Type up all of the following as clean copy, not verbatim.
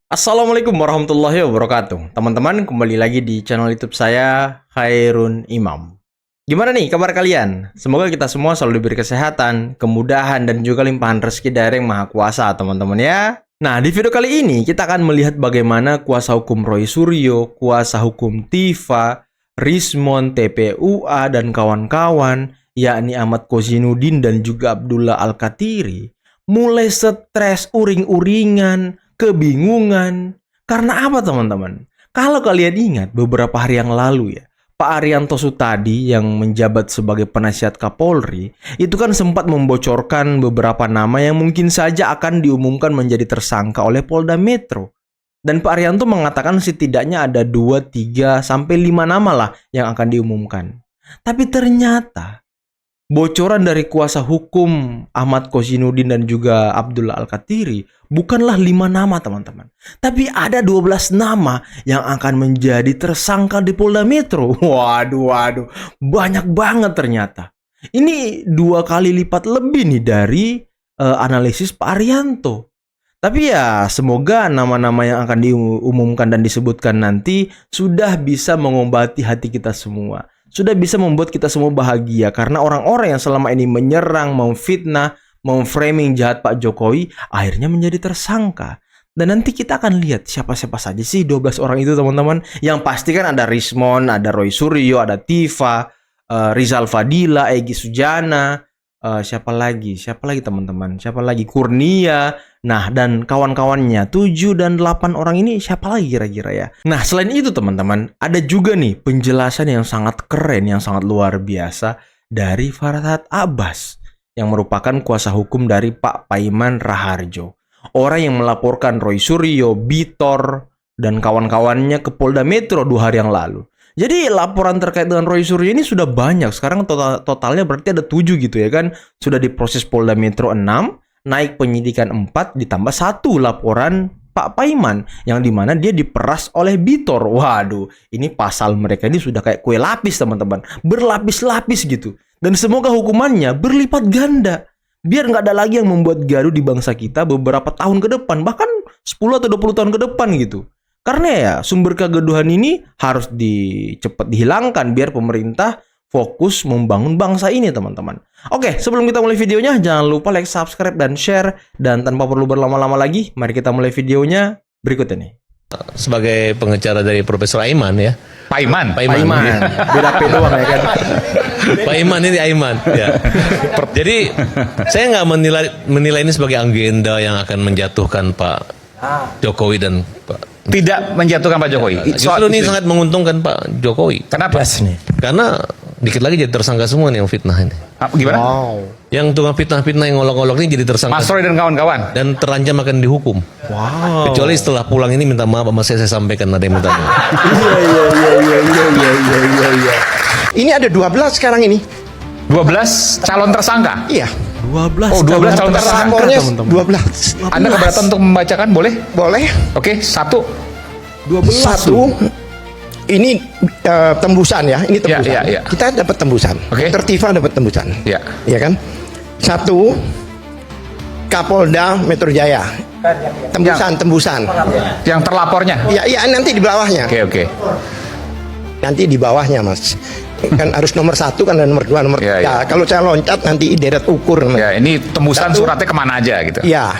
Assalamualaikum warahmatullahi wabarakatuh. Teman-teman, kembali lagi di channel YouTube saya, Khairun Imam. Gimana nih kabar kalian? Semoga kita semua selalu diberi kesehatan, kemudahan, dan juga limpahan rezeki dari Yang Maha Kuasa, teman-teman ya. Nah, di video kali ini kita akan melihat bagaimana kuasa hukum Roy Suryo, kuasa hukum Tifa, Rismon, TPUA, dan kawan-kawan, yakni Ahmad Kozinudin dan juga Abdullah Al-Katiri, mulai stres, uring-uringan, kebingungan. Karena apa teman-teman? Kalau kalian ingat beberapa hari yang lalu ya, Pak Arianto Sutadi yang menjabat sebagai penasihat Kapolri itu kan sempat membocorkan beberapa nama yang mungkin saja akan diumumkan menjadi tersangka oleh Polda Metro. Dan Pak Arianto mengatakan setidaknya ada 2, 3, sampai 5 nama lah yang akan diumumkan. Tapi ternyata bocoran dari kuasa hukum Ahmad Kozinudin dan juga Abdullah Al-Katiri bukanlah 5 nama teman-teman. Tapi ada 12 nama yang akan menjadi tersangka di Polda Metro. Waduh. Banyak banget ternyata. Ini 2 kali lipat lebih nih dari analisis Pak Arianto. Tapi ya semoga nama-nama yang akan diumumkan dan disebutkan nanti sudah bisa mengobati hati kita semua. Sudah bisa membuat kita semua bahagia karena orang-orang yang selama ini menyerang, memfitnah, memframing jahat Pak Jokowi akhirnya menjadi tersangka. Dan nanti kita akan lihat siapa-siapa saja sih 12 orang itu teman-teman. Yang pasti kan ada Rismon, ada Roy Suryo, ada Tifa, Rizal Fadila, Egy Sujana, siapa lagi teman-teman? Siapa lagi? Kurnia. Nah, dan kawan-kawannya 7 dan 8 orang ini siapa lagi kira-kira ya? Nah, selain itu teman-teman, ada juga nih penjelasan yang sangat keren, yang sangat luar biasa dari Farhad Abbas yang merupakan kuasa hukum dari Pak Paiman Raharjo. Orang yang melaporkan Roy Suryo, Bitor, dan kawan-kawannya ke Polda Metro 2 hari yang lalu. Jadi laporan terkait dengan Roy Suryo ini sudah banyak. Sekarang totalnya berarti ada 7 gitu ya kan. Sudah diproses Polda Metro 6, naik penyidikan 4, ditambah 1 laporan Pak Paiman yang dimana dia diperas oleh Bitor. Waduh, ini pasal mereka ini sudah kayak kue lapis teman-teman. Berlapis-lapis gitu. Dan semoga hukumannya berlipat ganda. Biar nggak ada lagi yang membuat gaduh di bangsa kita beberapa tahun ke depan. Bahkan 10 atau 20 tahun ke depan gitu. Karena ya sumber kegaduhan ini harus cepat dihilangkan biar pemerintah fokus membangun bangsa ini teman-teman. Oke, sebelum kita mulai videonya jangan lupa like, subscribe, dan share. Dan tanpa perlu berlama-lama lagi, mari kita mulai videonya berikut ini. Sebagai pengacara dari Profesor Aiman ya. Paiman. Paiman. Beda P doang ya kan. Paiman ini Aiman ya. Jadi saya nggak menilai ini sebagai agenda yang akan menjatuhkan Pak Jokowi dan Pak. Tidak menjatuhkan Pak Jokowi. Justru ini sangat menguntungkan Pak Jokowi. Kenapa? Karena dikit lagi jadi tersangka semua nih yang fitnah ini. Gimana? Wow. Yang tukang fitnah-fitnah yang ngolok-ngolok ini jadi tersangka. Mas Roy dan kawan-kawan. Dan terancam akan dihukum. Wow. Kecuali setelah pulang ini minta maaf sama saya sampaikan ada yang minta maaf. Iya. Ini ada 12 sekarang ini. 12 calon tersangka. Iya. 12. Oh, 12 calon tersangka, Lapornya teman-teman. 12. Anda keberatan untuk membacakan? Boleh? Boleh. Oke, 1. 12. Satu. Ini tembusan ya. Ini tembusan. Iya. Kita dapat tembusan. Oke. Tertifa dapat tembusan. Ya. Iya kan? 1. Kapolda Metro Jaya. Tembusan. Yang terlapornya. Iya, nanti di bawahnya. Oke. Nanti di bawahnya, Mas. Kan harus nomor 1 kan dan nomor 2, nomor 3. Iya. Kalau saya loncat nanti deret ukur. Ya, ini tembusan 1. suratnya kemana aja gitu. Iya.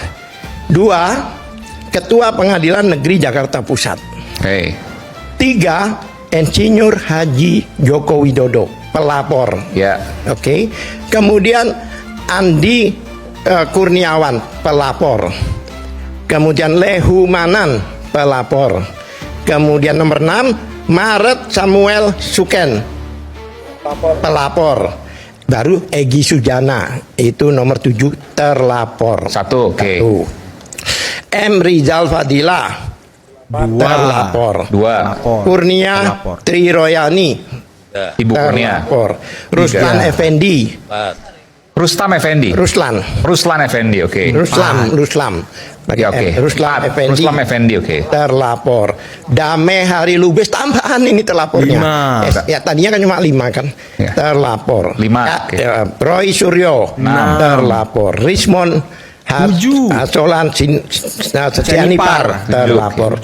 2. Ketua Pengadilan Negeri Jakarta Pusat. Oke. 3. Insinyur Haji Joko Widodo, pelapor. Ya. Oke. Kemudian Andi Kurniawan, pelapor. Kemudian Lehu Manan, pelapor. Kemudian nomor 6, Maret Samuel Suken, pelapor. Baru Egy Sujana, itu nomor 7, terlapor. 1. Oke. 1. M. Rizal Fadila, terlapor. 2. Kurnia Terlapor. Triroyani, Ibu Kurnia. terlapor. Ruslan Effendi, Rustam Effendi. Ruslan Effendi, oke. Ruslam. Pakai Ya, oke. M. Ruslan Effendi, Ruslam Effendi, oke. terlapor. Dame Hari Lubis, tambahan ini terlapornya. 5. Ya tadinya kan cuma 5 kan. Ya. Terlapor. 5, Ya, oke. Roy Suryo, 6. terlapor. Rismon Solan Setianipar terlapor.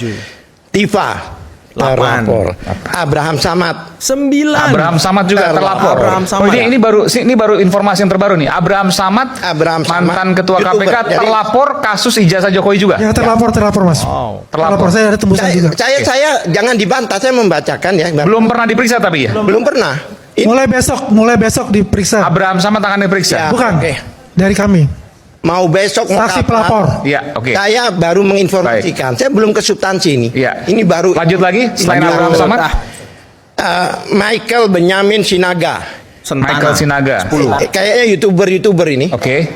Tifa terlapor. Abraham Samad 9. Abraham Samad juga terlapor. Abraham Samad. Ini baru informasi yang terbaru nih. Abraham Samad mantan ketua YouTuber. KPK terlapor kasus ijazah Jokowi juga. Ya terlapor Mas. Terlapor. Saya ada tembusan juga. Saya jangan dibantah, saya membacakan ya. Belum pernah diperiksa tapi ya. Belum pernah. Mulai besok diperiksa. Abraham Samad akan diperiksa. Ya. Bukan. Oke. Dari kami. Mau besok mau Saksi kapan? pelapor. Iya, oke. Saya baru menginformasikan. Saya belum ke substansi ini. Iya. Ini baru. Lanjut lagi selain Lanjut. Abraham Samad. Michael Benyamin Sinaga. Michael Sinaga. 10. Kayaknya youtuber ini. Oke.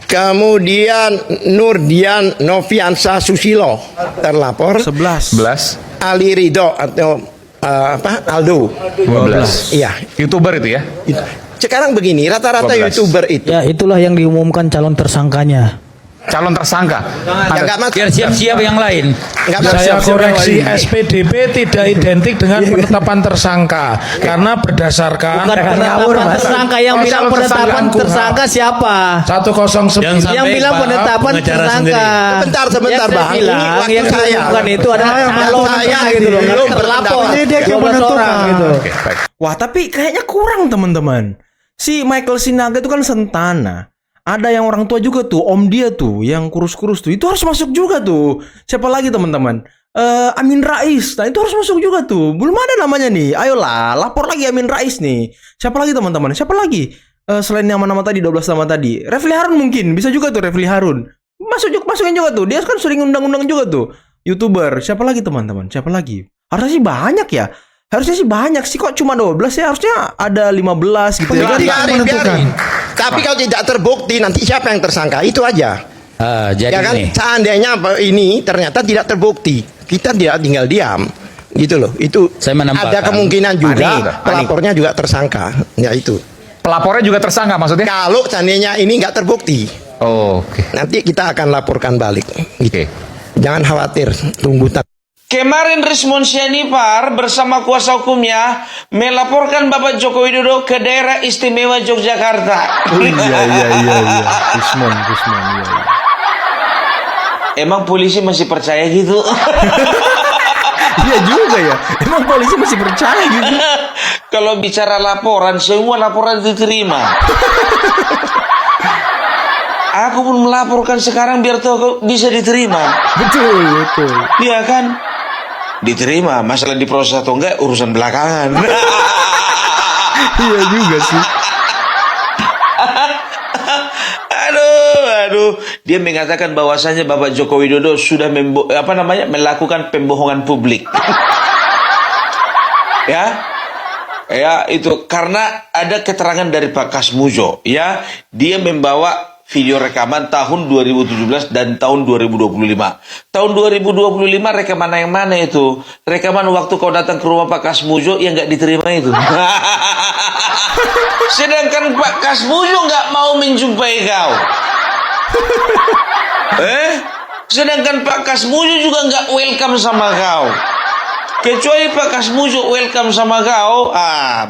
Kemudian Nurdian Noviansa Susilo terlapor. 11. Ali Ridho atau Aldo. 12. Iya. YouTuber itu ya. Sekarang begini, rata-rata 12. youtuber itu Ya, itulah yang diumumkan calon tersangkanya. Calon tersangka. yang nggak masuk. Biar siap-siap yang lain. Nggak Saya masuk. koreksi, SPDP tidak identik dengan penetapan tersangka karena berdasarkan Bukan penetapan tersangka, yang Oh, bilang calon penetapan tersangka. tersangka siapa? 109. Yang Yang bilang penetapan pengacara tersangka. Sebentar, Yang saya Bang. Ini bilang waktu yang saya. diumumkan itu adalah calon saya gitu loh, belum terlapor. Ini dia yang 12 menentukan. orang gitu. Oke, baik. Wah, tapi kayaknya kurang teman-teman. Si Michael Sinaga itu kan Sentana. Ada yang orang tua juga tuh, om dia tuh, yang kurus-kurus tuh. Itu harus masuk juga tuh. Siapa lagi teman-teman? Amin Rais. Nah, itu harus masuk juga tuh. Belum ada namanya nih. Ayolah, lapor lagi Amin Rais nih. Siapa lagi teman-teman? Siapa lagi? Selain nama-nama tadi, 12 nama tadi. Refli Harun mungkin. Bisa juga tuh Refli Harun. Masukin juga tuh. Dia kan sering undang-undang juga tuh. YouTuber. Siapa lagi teman-teman? Siapa lagi? Harusnya sih banyak ya. Harusnya sih banyak sih, kok cuma 12 ya, harusnya ada 15 gitu ya kan. Biarin. Tapi kalau tidak terbukti nanti siapa yang tersangka, itu aja. Jadi Ya kan, nih, seandainya ini ternyata tidak terbukti, kita tidak tinggal diam, gitu loh. Itu Saya menambahkan. ada kemungkinan juga Panik. pelapornya juga tersangka, ya itu. Pelapornya juga tersangka maksudnya? Kalau seandainya ini nggak terbukti, Oke. nanti kita akan laporkan balik. Gitu. Oke. Jangan khawatir, tunggu. Kemarin Rismon Sianipar bersama kuasa hukumnya melaporkan Bapak Joko Widodo ke daerah istimewa Yogyakarta. Iya. Rismon, iya. Emang polisi masih percaya gitu? Iya juga ya. Emang polisi masih percaya gitu. Kalau bicara laporan, semua laporan diterima. Aku pun melaporkan sekarang biar tahu bisa diterima. Betul. Iya kan? Diterima, masalah diproses atau enggak urusan belakangan. Iya juga sih. Aduh, dia mengatakan bahwasanya Bapak Joko Widodo sudah melakukan pembohongan publik. Ya, itu karena ada keterangan dari Pak Kasmujo, ya, dia membawa video rekaman tahun 2017 dan tahun 2025. Tahun 2025 rekaman yang mana itu? Rekaman waktu kau datang ke rumah Pak Kasmujo yang nggak diterima itu. Sedangkan Pak Kasmujo nggak mau menjumpai kau. Sedangkan Pak Kasmujo juga nggak welcome sama kau. Kecuali Pak Kasmujo welcome sama kau,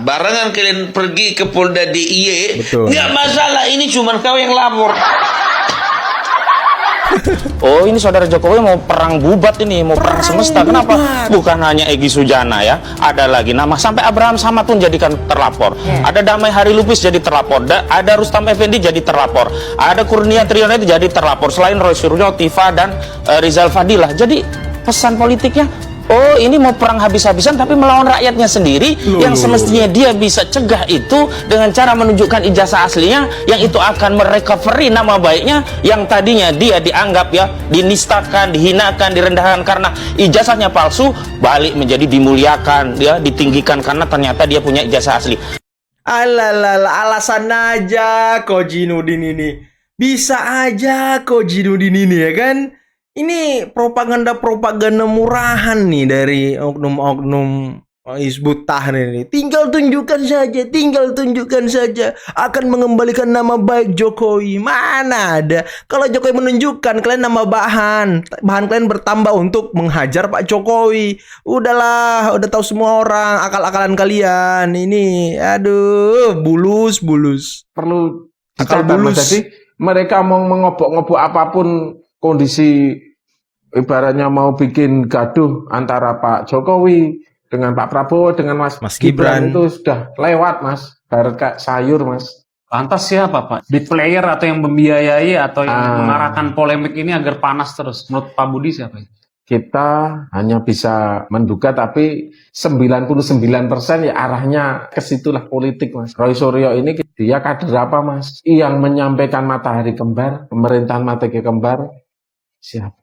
barengan kalian pergi ke Polda DIY, nggak masalah. Ini cuma kau yang lapor. Oh, ini saudara Jokowi mau perang bubat ini, mau perang semesta. Kenapa? Bukan hanya Egy Sujana ya, ada lagi nama sampai Abraham Samad pun jadikan terlapor. Ada Damai Hari Lubis jadi terlapor. Ada Rustam Effendi jadi terlapor. Ada Kurnia Triyono itu jadi terlapor. Selain Roy Suryo, Tifa dan Rizal Fadilah. Jadi pesan politiknya, oh ini mau perang habis-habisan tapi melawan rakyatnya sendiri, yang semestinya dia bisa cegah itu dengan cara menunjukkan ijazah aslinya, yang itu akan merecovery nama baiknya yang tadinya dia dianggap ya dinistakan, dihinakan, direndahkan karena ijazahnya palsu, balik menjadi dimuliakan, ya ditinggikan karena ternyata dia punya ijazah asli. Alasan aja Koji Nudin ini. Bisa aja Koji Nudin ini ya kan. Ini propaganda murahan nih dari oknum-oknum Hizbut Tahrir ini. Tinggal tunjukkan saja akan mengembalikan nama baik Jokowi. Mana ada? Kalau Jokowi menunjukkan, kalian nambah bahan kalian bertambah untuk menghajar Pak Jokowi. Udahlah, udah tahu semua orang akal-akalan kalian. Ini aduh, bulus. Perlu Akal dicatat Mas bulus. Adi, mereka mau mengobok-ngobok apapun kondisi, ibaratnya mau bikin gaduh antara Pak Jokowi dengan Pak Prabowo dengan Mas Gibran. itu sudah lewat, Mas. Barat kayak sayur, Mas. Lantas siapa Pak? Big player atau yang membiayai atau yang mengarahkan polemik ini agar panas terus? Menurut Pak Budi siapa? Kita hanya bisa menduga, tapi 99% ya arahnya ke situlah politik, Mas. Roy Suryo ini dia kader apa, Mas? Yang menyampaikan matahari kembar, pemerintahan matahari kembar, siapa?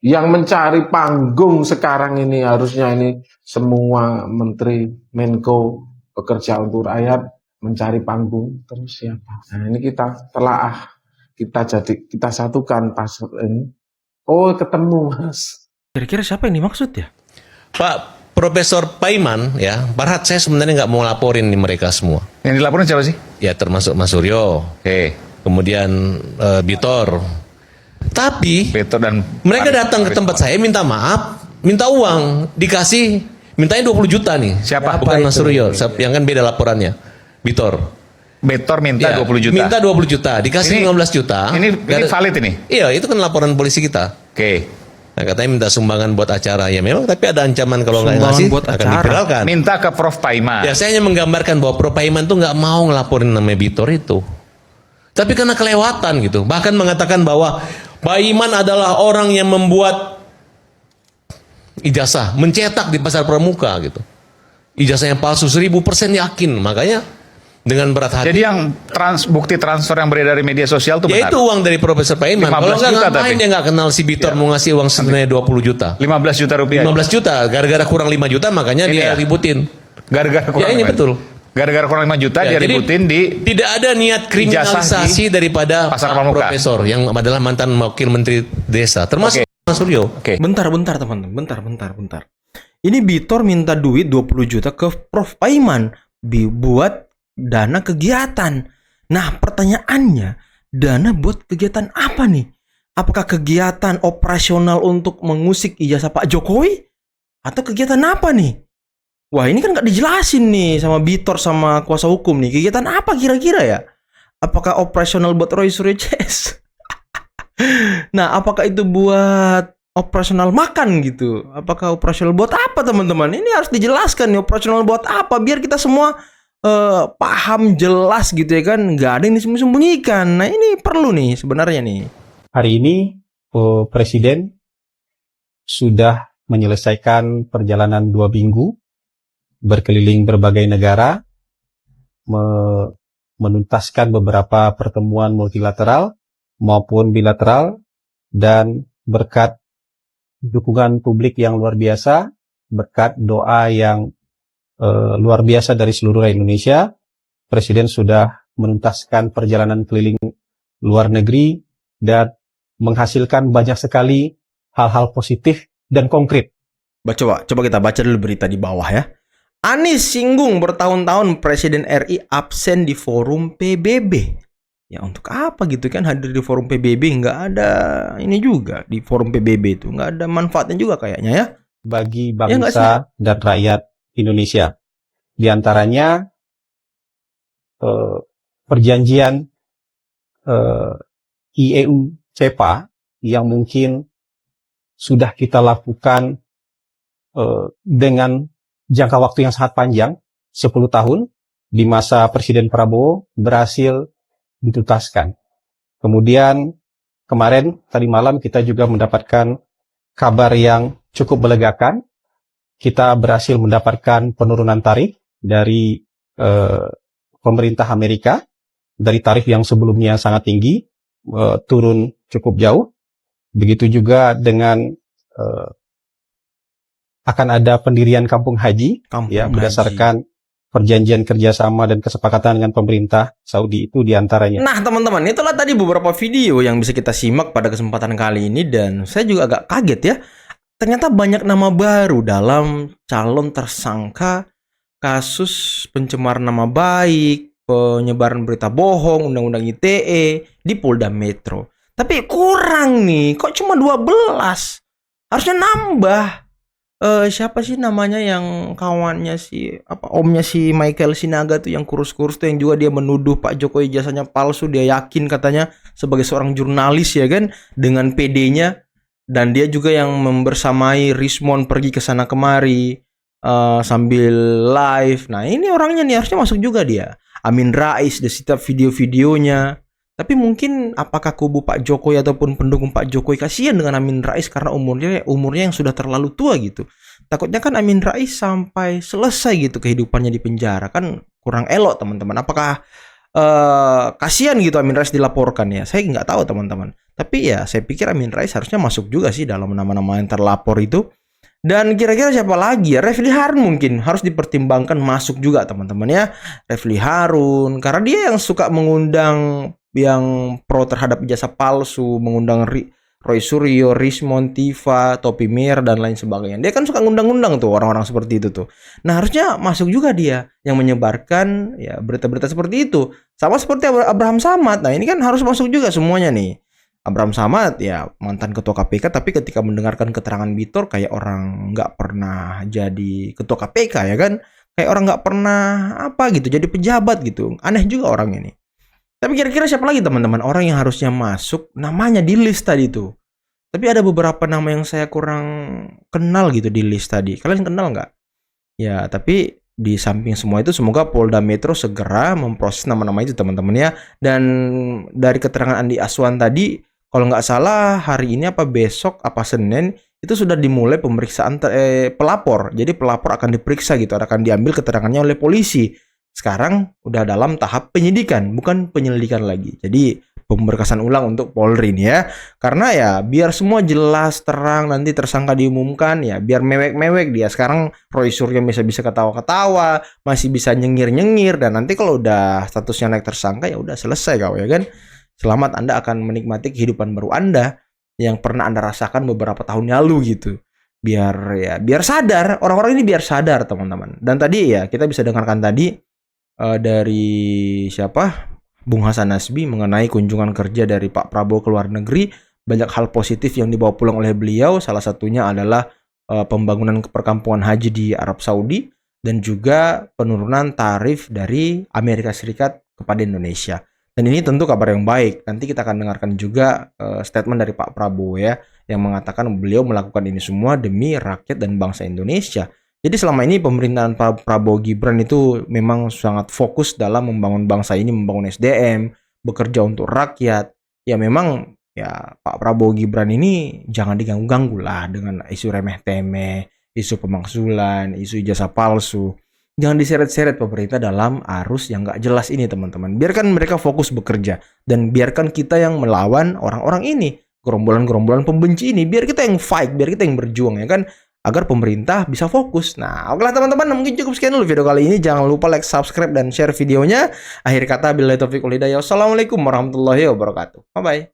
Yang mencari panggung sekarang ini harusnya ini semua menteri, Menko bekerja untuk rakyat, mencari panggung, terus siapa? Nah ini kita telaah, kita satukan pas ini. Oh ketemu, Mas. Kira-kira siapa yang dimaksud ya? Pak Profesor Paiman, ya, Farhad, saya sebenarnya nggak mau laporin nih mereka semua. Yang dilaporin siapa sih? Ya termasuk Mas Suryo, kemudian Bitor. Tapi dan mereka datang ke tempat saya minta maaf, minta uang, mintanya 20 juta nih. Siapa? Bukan Mas Suryo, yang kan beda laporannya. Bitor minta 20 juta. Minta 20 juta, dikasih 15 juta. Ini valid ini? Iya, itu kan laporan polisi kita. Nah, katanya minta sumbangan buat acara. Ya memang, tapi ada ancaman kalau nggak ngasih akan diviralkan. Minta ke Prof Paiman. Ya, saya hanya menggambarkan bahwa Prof Paiman tuh nggak mau ngelaporin namanya Bitor itu. Tapi karena kelewatan gitu. Bahkan mengatakan bahwa Paiman adalah orang yang membuat ijazah, mencetak di pasar pramuka gitu. Ijazah yang palsu 1000% yakin. Makanya dengan berat hati. Jadi yang bukti transfer yang beredar dari media sosial itu benar? Ya itu uang dari Profesor Paiman. Kalau nggak ngapain dia nggak kenal si Bitor mau ngasih uang senilai 20 juta. 15 juta rupiah. 15 juta. Gara-gara kurang 5 juta makanya ini dia ributin. Gara-gara kurang ya ini 5. Betul. Gara-gara kurang 5 juta dia ributin di. Tidak ada niat kriminalisasi daripada pasar Profesor yang adalah mantan wakil menteri desa. Termasuk Mas Suryo. Bentar teman-teman. Bentar. Ini Bitor minta duit 20 juta ke Prof Paiman buat dana kegiatan. Nah, pertanyaannya, dana buat kegiatan apa nih? Apakah kegiatan operasional untuk mengusik ijazah Pak Jokowi? Atau kegiatan apa nih? Wah, ini kan nggak dijelasin nih sama Bitor sama kuasa hukum nih. Kegiatan apa kira-kira ya? Apakah operasional buat Roy Suryo CS? Nah, apakah itu buat operasional makan gitu? Apakah operasional buat apa, teman-teman? Ini harus dijelaskan nih, operasional buat apa biar kita semua paham jelas gitu ya kan, nggak ada yang disembunyikan. Nah ini perlu nih sebenarnya nih. Hari ini Presiden sudah menyelesaikan perjalanan 2 minggu berkeliling berbagai negara, menuntaskan beberapa pertemuan multilateral maupun bilateral, dan berkat dukungan publik yang luar biasa, berkat doa yang luar biasa dari seluruh Indonesia, Presiden sudah menuntaskan perjalanan keliling luar negeri dan menghasilkan banyak sekali hal-hal positif dan konkret. Coba kita baca dulu berita di bawah ya. Anies singgung bertahun-tahun Presiden RI absen di forum PBB. Ya untuk apa gitu kan hadir di forum PBB, nggak ada ini juga di forum PBB itu, nggak ada manfaatnya juga kayaknya ya. Bagi bangsa dan rakyat Indonesia. Di antaranya perjanjian IEU CEPA yang mungkin sudah kita lakukan dengan jangka waktu yang sangat panjang, 10 tahun, di masa Presiden Prabowo berhasil dituntaskan. Kemudian kemarin, tadi malam kita juga mendapatkan kabar yang cukup melegakan. Kita berhasil mendapatkan penurunan tarif dari pemerintah Amerika, dari tarif yang sebelumnya sangat tinggi, turun cukup jauh. Begitu juga dengan akan ada pendirian kampung haji, berdasarkan perjanjian kerjasama dan kesepakatan dengan pemerintah Saudi itu diantaranya. Nah teman-teman, itulah tadi beberapa video yang bisa kita simak pada kesempatan kali ini, dan saya juga agak kaget ya. Ternyata banyak nama baru dalam calon tersangka kasus pencemaran nama baik, penyebaran berita bohong, undang-undang ITE di Polda Metro. Tapi kurang nih, kok cuma 12? Harusnya nambah. siapa sih namanya yang kawannya si omnya si Michael Sinaga tuh yang kurus-kurus tuh yang juga dia menuduh Pak Jokowi jasanya palsu, dia yakin katanya sebagai seorang jurnalis ya kan dengan PD-nya, dan dia juga yang membersamai Rismond pergi ke sana kemari sambil live. Nah, ini orangnya nih harusnya masuk juga dia. Amin Rais di setiap video-videonya. Tapi mungkin apakah kubu Pak Jokowi ataupun pendukung Pak Jokowi kasihan dengan Amin Rais karena umurnya yang sudah terlalu tua gitu. Takutnya kan Amin Rais sampai selesai gitu kehidupannya di penjara, kan kurang elok teman-teman. Apakah kasihan gitu Amin Rais dilaporkan ya? Saya nggak tahu teman-teman. Tapi ya saya pikir Amin Rais harusnya masuk juga sih dalam nama-nama yang terlapor itu. Dan kira-kira siapa lagi ya? Refli Harun mungkin harus dipertimbangkan masuk juga teman-teman ya. Refli Harun karena dia yang suka mengundang yang pro terhadap ijazah palsu, mengundang Roy Suryo, Rismond, Tifa, Topi Mir dan lain sebagainya. Dia kan suka ngundang-undang tuh orang-orang seperti itu tuh. Nah, harusnya masuk juga dia yang menyebarkan ya berita-berita seperti itu. Sama seperti Abraham Samad. Nah, ini kan harus masuk juga semuanya nih. Abraham Samad ya mantan ketua KPK, tapi ketika mendengarkan keterangan Bitor kayak orang nggak pernah jadi ketua KPK ya kan. Kayak orang nggak pernah apa gitu, jadi pejabat gitu. Aneh juga orang ini. Tapi kira-kira siapa lagi teman-teman orang yang harusnya masuk namanya di list tadi tuh? Tapi ada beberapa nama yang saya kurang kenal gitu di list tadi. Kalian kenal nggak? Ya, tapi di samping semua itu semoga Polda Metro segera memproses nama-nama itu teman-teman ya. Dan dari keterangan Andi Aswan tadi, kalau nggak salah hari ini apa besok apa Senin itu sudah dimulai pemeriksaan pelapor. Jadi pelapor akan diperiksa gitu, akan diambil keterangannya oleh polisi. Sekarang udah dalam tahap penyidikan, bukan penyelidikan lagi. Jadi pemberkasan ulang untuk Polri nih ya. Karena ya biar semua jelas terang, nanti tersangka diumumkan ya biar mewek-mewek dia. Sekarang Roy Suryo bisa ketawa-ketawa, masih bisa nyengir-nyengir, dan nanti kalau udah statusnya naik tersangka ya udah selesai kau ya kan. Selamat, Anda akan menikmati kehidupan baru Anda yang pernah Anda rasakan beberapa tahun lalu gitu. Biar sadar, orang-orang ini biar sadar teman-teman. Dan tadi ya kita bisa dengarkan tadi dari siapa? Bung Hasan Nasbi mengenai kunjungan kerja dari Pak Prabowo ke luar negeri. Banyak hal positif yang dibawa pulang oleh beliau. Salah satunya adalah pembangunan perkampungan haji di Arab Saudi dan juga penurunan tarif dari Amerika Serikat kepada Indonesia. Dan ini tentu kabar yang baik. Nanti kita akan dengarkan juga statement dari Pak Prabowo ya yang mengatakan beliau melakukan ini semua demi rakyat dan bangsa Indonesia. Jadi selama ini pemerintahan Pak Prabowo Gibran itu memang sangat fokus dalam membangun bangsa ini, membangun SDM, bekerja untuk rakyat. Ya memang ya Pak Prabowo Gibran ini jangan diganggu-ganggu lah dengan isu remeh-temeh, isu pemakzulan, isu ijazah palsu. Jangan diseret-seret pemerintah dalam arus yang gak jelas ini teman-teman. Biarkan mereka fokus bekerja dan biarkan kita yang melawan orang-orang ini, gerombolan-gerombolan pembenci ini. Biar kita yang fight, biar kita yang berjuang ya kan. Agar pemerintah bisa fokus. Nah, oke lah teman-teman, mungkin cukup sekian dulu video kali ini. Jangan lupa like, subscribe, dan share videonya. Akhir kata, billahi taufiq wal hidayah. Wassalamualaikum warahmatullahi wabarakatuh. Bye-bye.